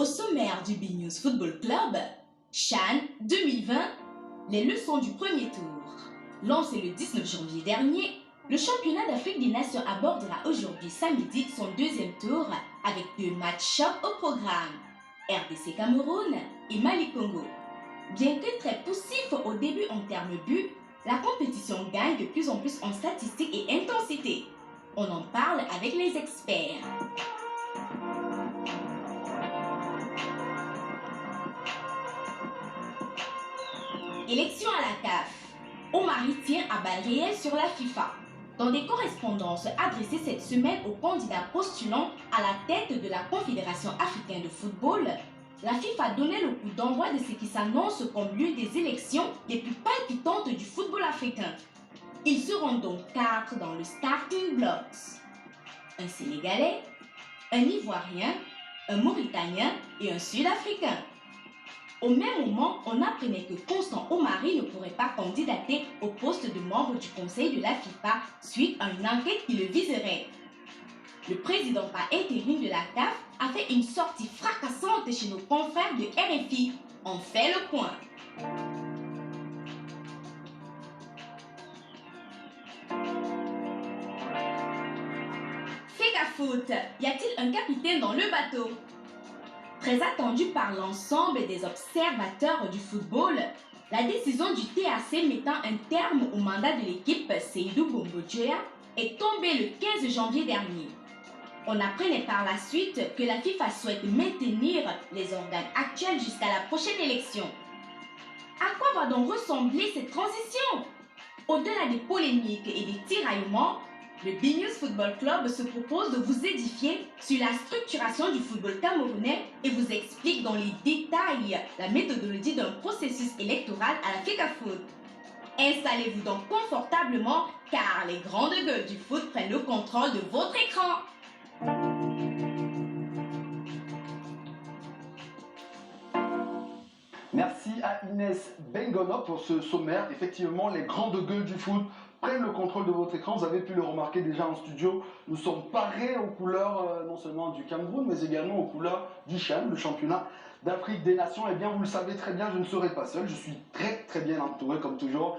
Au sommaire du B-News Football Club, CHAN 2020, les leçons du premier tour. Lancé le 19 janvier dernier, le championnat d'Afrique des Nations abordera aujourd'hui samedi son deuxième tour avec 2 matchs chocs au programme, RDC Cameroun et Mali Congo. Bien que très poussif au début en termes but, la compétition gagne de plus en plus en statistiques et intensité. On en parle avec les experts. Élection à la CAF. Omari tire à balles réelles sur la FIFA. Dans des correspondances adressées cette semaine aux candidats postulant à la tête de la Confédération africaine de football, la FIFA donnait le coup d'envoi de ce qui s'annonce comme l'une des élections les plus palpitantes du football africain. Ils seront donc 4 dans le starting blocks. Un Sénégalais, un Ivoirien, un Mauritanien et un Sud-Africain. Au même moment, on apprenait que Constant Omari ne pourrait pas candidater au poste de membre du conseil de la FIFA suite à une enquête qui le viserait. Le président par intérim de la CAF a fait une sortie fracassante chez nos confrères de RFI. On fait le point. Fecafoot, y a-t-il un capitaine dans le bateau? Très attendu par l'ensemble des observateurs du football, la décision du TAC mettant un terme au mandat de l'équipe Seydou Bombodjoya est tombée le 15 janvier dernier. On apprenait par la suite que la FIFA souhaite maintenir les organes actuels jusqu'à la prochaine élection. À quoi va donc ressembler cette transition? Au-delà des polémiques et des tiraillements, le B-News Football Club se propose de vous édifier sur la structuration du football camerounais et vous explique dans les détails la méthodologie d'un processus électoral à la FECAFOOT. Installez-vous donc confortablement car les grandes gueules du foot prennent le contrôle de votre écran. Merci à Inès Bengono pour ce sommaire. Effectivement, les grandes gueules du foot prennent le contrôle de votre écran. Vous avez pu le remarquer déjà en studio. Nous sommes parés aux couleurs non seulement du Cameroun, mais également aux couleurs du CHAN, le championnat d'Afrique des Nations. Eh bien, vous le savez très bien, je ne serai pas seul. Je suis très bien entouré, comme toujours.